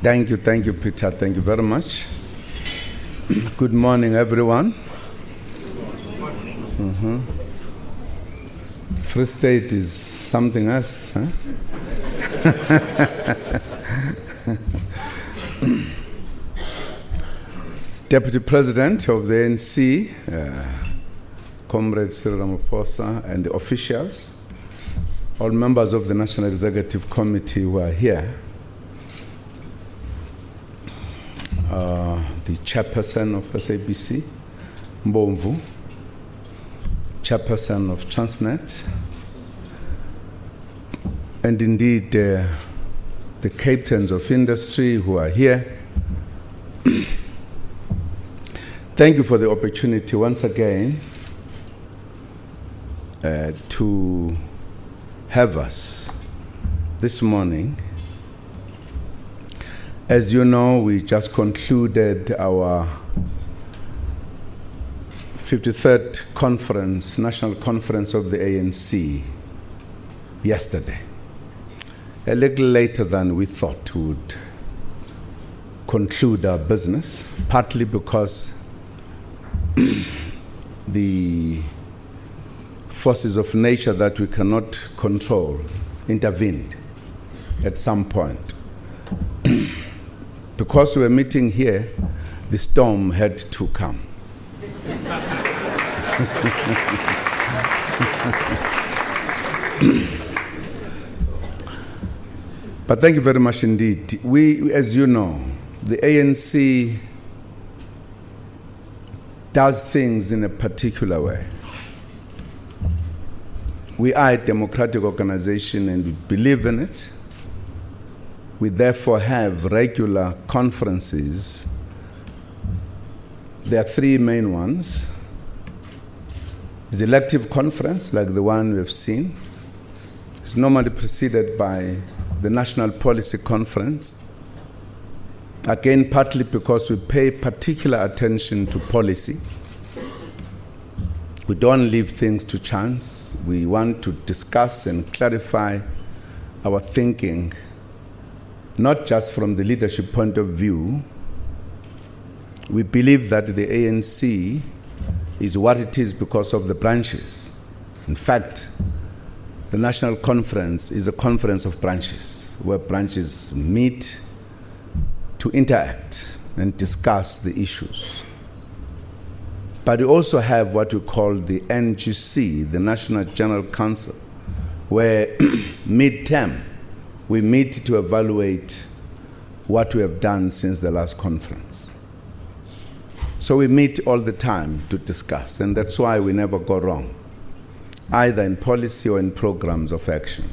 Thank you, Peter. Thank you very much. Good morning, everyone. Free State is something else, huh? Deputy President of the ANC, Comrade Cyril Ramaphosa, and the officials, all members of the National Executive Committee who are here, the chairperson of SABC, Mbomvu, chairperson of Transnet, and indeed the captains of industry who are here. Thank you for the opportunity once again to have us this morning. As you know, we just concluded our 53rd conference, National Conference of the ANC, yesterday. A little later than we thought we would conclude our business, partly because the forces of nature that we cannot control intervened at some point. Because we were meeting here, the storm had to come. But thank you very much indeed. We, as you know, the ANC does things in a particular way. We are a democratic organization and we believe in it. We therefore have regular conferences. There are three main ones. There's elective conference, like the one we've seen. It's normally preceded by the National Policy Conference. Again, partly because we pay particular attention to policy. We don't leave things to chance. We want to discuss and clarify our thinking, not just from the leadership point of view. We believe that the ANC is what it is because of the branches. In fact, the National Conference is a conference of branches, where branches meet to interact and discuss the issues. But we also have what we call the NGC, the National General Council, where mid-term we meet to evaluate what we have done since the last conference. So we meet all the time to discuss, and that's why we never go wrong, either in policy or in programs of action.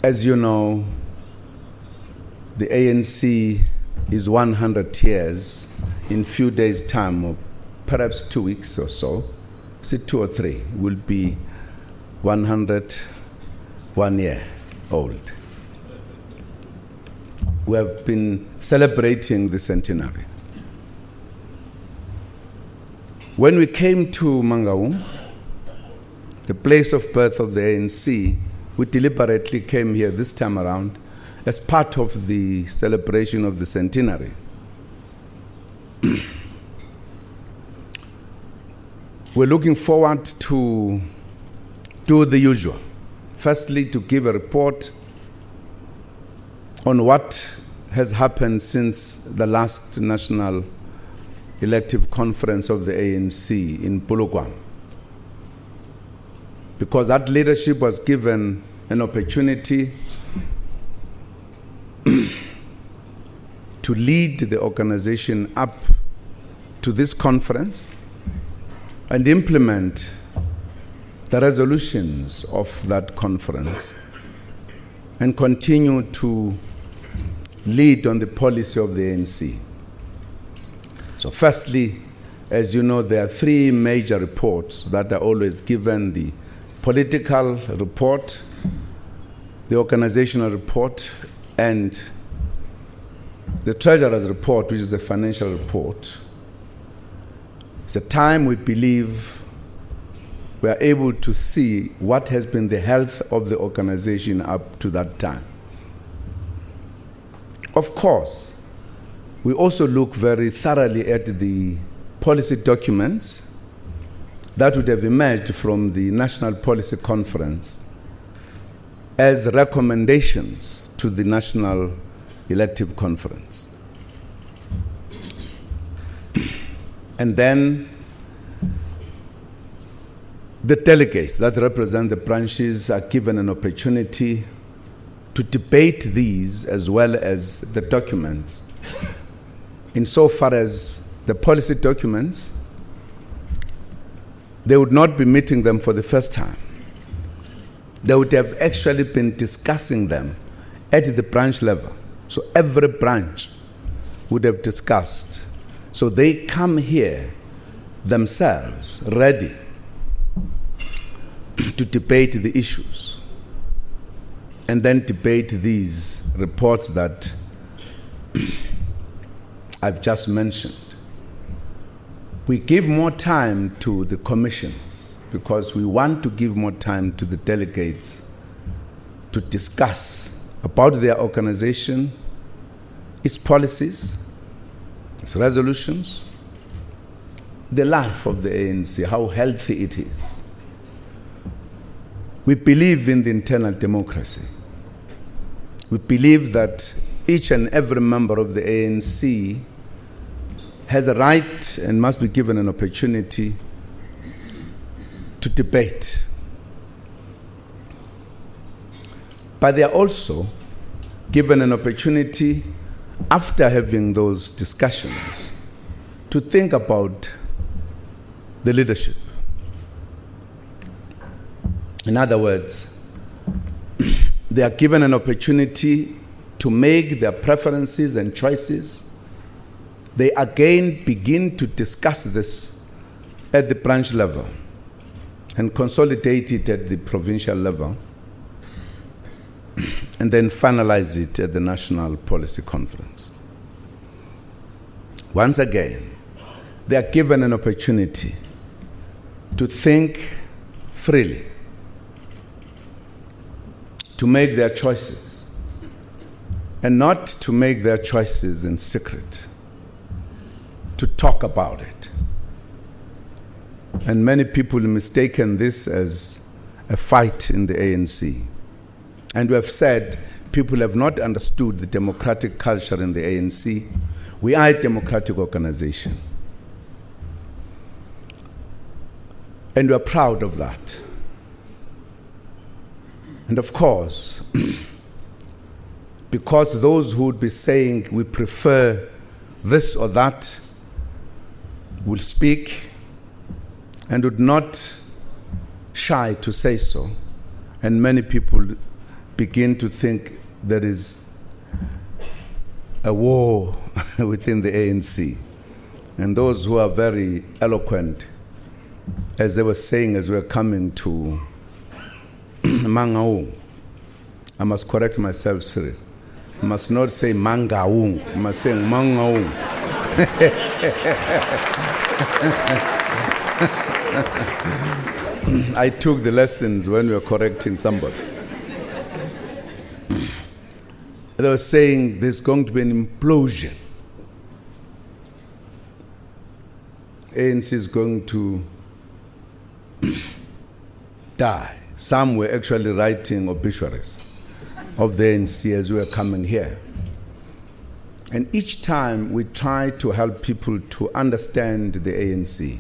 As you know, the ANC is 100 years in few days' time, or perhaps 2 weeks or so. Is it 2 or 3? Will be 101 year old. We have been celebrating the centenary. When we came to Mangaung, the place of birth of the ANC, we deliberately came here this time around as part of the celebration of the centenary. We're looking forward to do the usual. Firstly, to give a report on what has happened since the last national elective conference of the ANC in Polokwane. Because that leadership was given an opportunity to lead the organization up to this conference and implement the resolutions of that conference and continue to lead on the policy of the ANC. So firstly, as you know, there are three major reports that are always given: the political report, the organizational report, and the treasurer's report, which is the financial report. It's a time we believe we are able to see what has been the health of the organization up to that time. Of course, we also look very thoroughly at the policy documents that would have emerged from the National Policy Conference as recommendations to the National Elective Conference. And then the delegates that represent the branches are given an opportunity to debate these as well as the documents. Insofar as the policy documents, they would not be meeting them for the first time. They would have actually been discussing them at the branch level. So every branch would have discussed. So they come here themselves ready to debate the issues and then debate these reports that I've just mentioned. We give more time to the commissions because we want to give more time to the delegates to discuss about their organization, its policies, its resolutions, the life of the ANC, how healthy it is. We believe in the internal democracy. We believe that each and every member of the ANC has a right and must be given an opportunity to debate. But they are also given an opportunity, after having those discussions, to think about the leadership. In other words, they are given an opportunity to make their preferences and choices. They again begin to discuss this at the branch level and consolidate it at the provincial level, and then finalize it at the National Policy Conference. Once again, they are given an opportunity to think freely, to make their choices, and not to make their choices in secret, to talk about it. And many people have mistaken this as a fight in the ANC. And we have said people have not understood the democratic culture in the ANC. We are a democratic organization. And we are proud of that. And of course, because those who would be saying we prefer this or that will speak and would not shy to say so, and many people begin to think there is a war within the ANC. And those who are very eloquent, as they were saying as we were coming to Mangaung, I must correct myself, Cyril. I must not say Mangaung, I must say Mangaung. I took the lessons when we were correcting somebody. They were saying there's going to be an implosion. ANC is going to die. Some were actually writing obituaries of the ANC as we were coming here. And each time we try to help people to understand the ANC.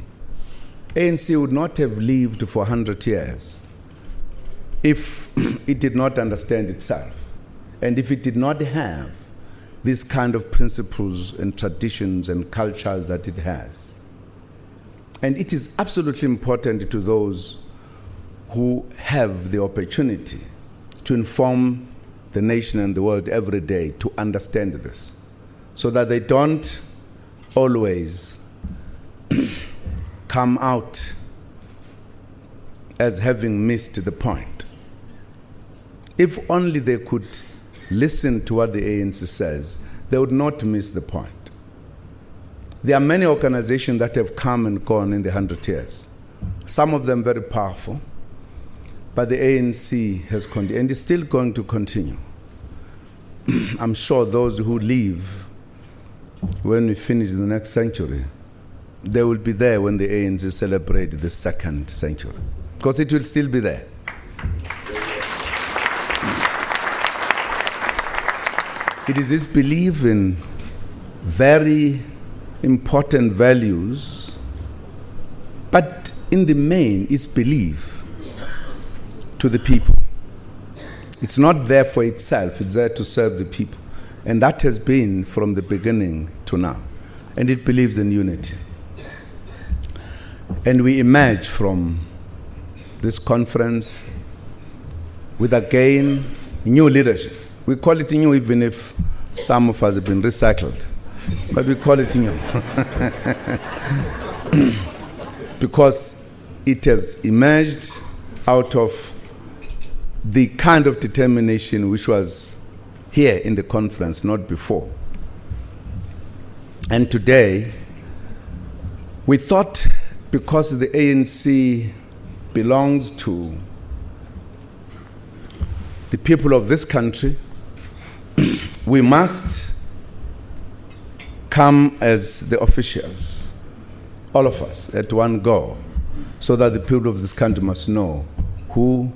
ANC would not have lived for 100 years if it did not understand itself, and if it did not have these kind of principles and traditions and cultures that it has. And it is absolutely important to those who have the opportunity to inform the nation and the world every day to understand this, so that they don't always come out as having missed the point. If only they could listen to what the ANC says, they would not miss the point. There are many organizations that have come and gone in the 100 years, some of them very powerful, but the ANC has continued and is still going to continue. I'm sure those who leave when we finish the next century, they will be there when the ANC celebrate the second century, because it will still be there. It is his belief in very important values, but in the main, it's belief to the people. It's not there for itself, it's there to serve the people. And that has been from the beginning to now. And it believes in unity. And we emerge from this conference with, again, new leadership. We call it new even if some of us have been recycled. But we call it new. Because it has emerged out of the kind of determination which was here in the conference, not before. And today, we thought, because the ANC belongs to the people of this country, we must come as the officials, all of us, at one go, so that the people of this country must know who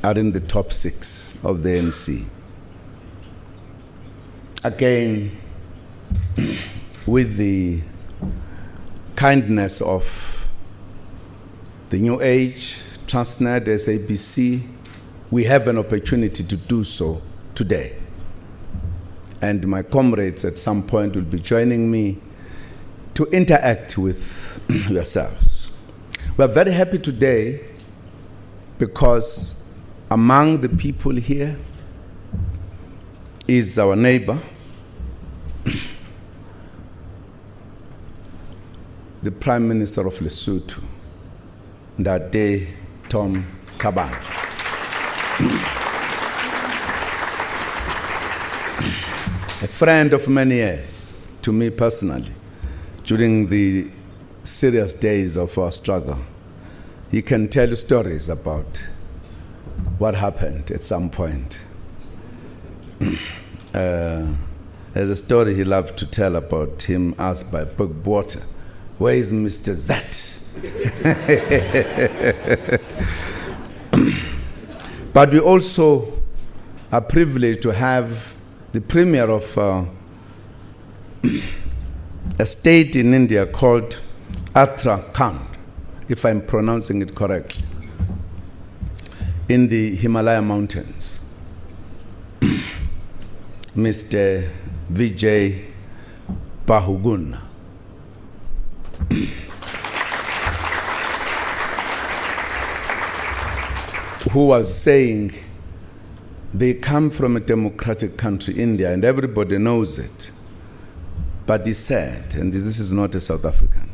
are in the top 6 of the ANC. Again, with the kindness of the New Age, Transnet, SABC, we have an opportunity to do so today. And my comrades at some point will be joining me to interact with yourselves. We are very happy today because among the people here is our neighbor, the Prime Minister of Lesotho, Ndade Tom Kabane. A friend of many years to me personally during the serious days of our struggle. He can tell you stories about what happened at some point. There's a story he loved to tell about him asked by Bugwater, where is Mr. Z? But we also are privileged to have the premier of a state in India called Uttarakhand, if I'm pronouncing it correctly, in the Himalaya mountains. Mr. Vijay Bahuguna. Who was saying they come from a democratic country, India, and everybody knows it. But he said, and this is not a South African,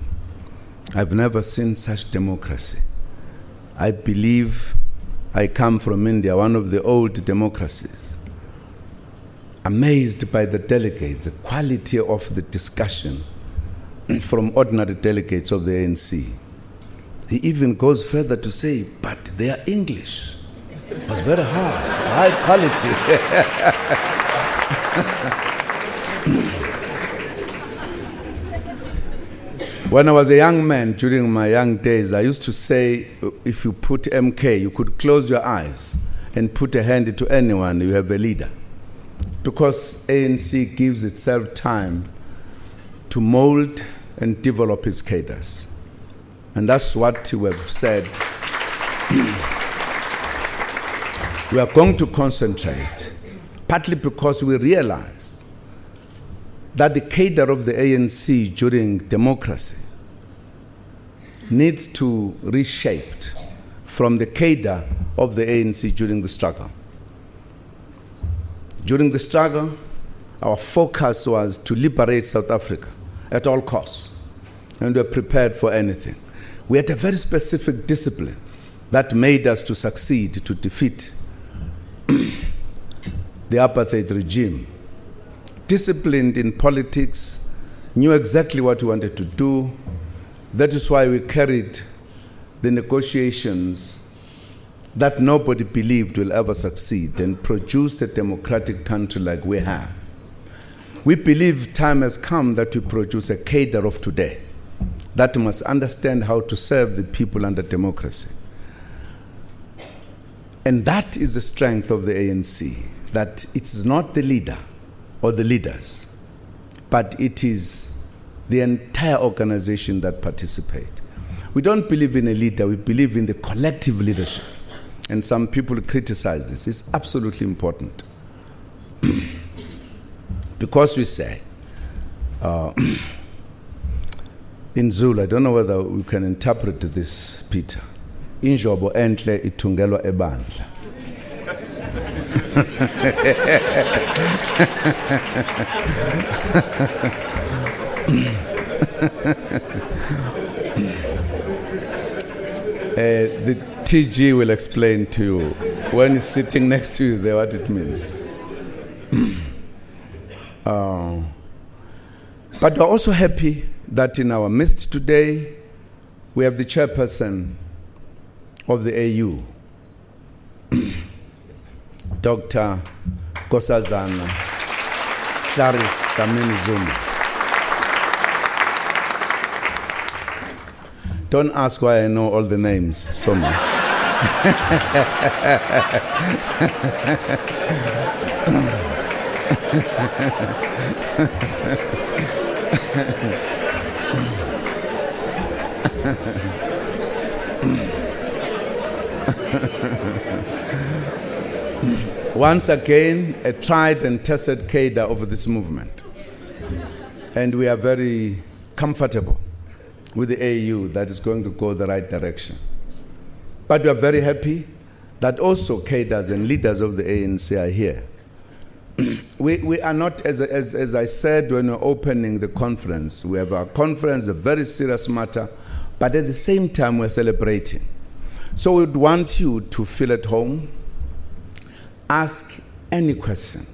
I've never seen such democracy. I believe I come from India, one of the old democracies. Amazed by the delegates, the quality of the discussion from ordinary delegates of the ANC. He even goes further to say, but they are English. It was very high quality. When I was a young man, during my young days, I used to say, if you put MK, you could close your eyes and put a hand to anyone, you have a leader. Because ANC gives itself time to mold and develop its cadres. And that's what we have said. We are going to concentrate, partly because we realize that the cadre of the ANC during democracy needs to be reshaped from the cadre of the ANC during the struggle. During the struggle, our focus was to liberate South Africa at all costs, and we were prepared for anything. We had a very specific discipline that made us to succeed, to defeat the apartheid regime. Disciplined in politics, knew exactly what we wanted to do. That is why we carried the negotiations that nobody believed will ever succeed and produce a democratic country like we have. We believe time has come that we produce a cadre of today that must understand how to serve the people under democracy. And that is the strength of the ANC, that it's not the leader or the leaders, but it is the entire organization that participate. We don't believe in a leader, we believe in the collective leadership. And some people criticize this. It's absolutely important. Because we say, in Zulu, I don't know whether we can interpret this, Peter. Injobo enhle itungelwa ebandla. The TG will explain to you when he's sitting next to you there what it means. But we're also happy that in our midst today we have the chairperson of the AU, Dr. Nkosazana Clarice Dlamini Zuma. Don't ask why I know all the names so much. Once again, a tried and tested cadre of this movement. And we are very comfortable with the AU that is going to go the right direction. But we are very happy that also cadres and leaders of the ANC are here. We are not, as I said when we were opening the conference, we have our conference, a very serious matter, but at the same time we're celebrating. So we would want you to feel at home, ask any question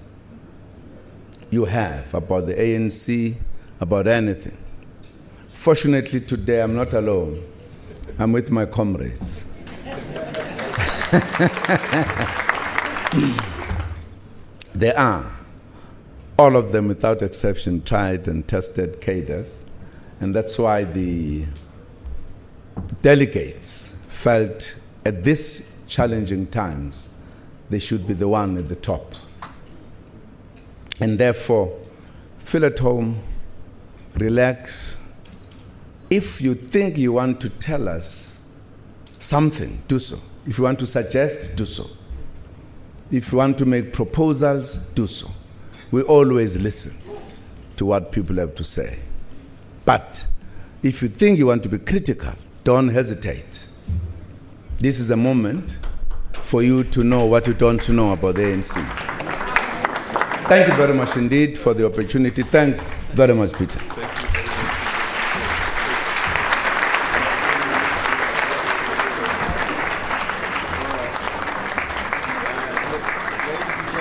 you have about the ANC, about anything. Fortunately today I'm not alone, I'm with my comrades. They are, all of them without exception, tried and tested cadres, and that's why the delegates felt at these challenging times they should be the one at the top. And therefore, feel at home, relax. If you think you want to tell us something, do so. If you want to suggest, do so. If you want to make proposals, do so. We always listen to what people have to say. But if you think you want to be critical, don't hesitate. This is a moment for you to know what you don't know about the ANC. Thank you very much indeed for the opportunity. Thanks very much, Peter.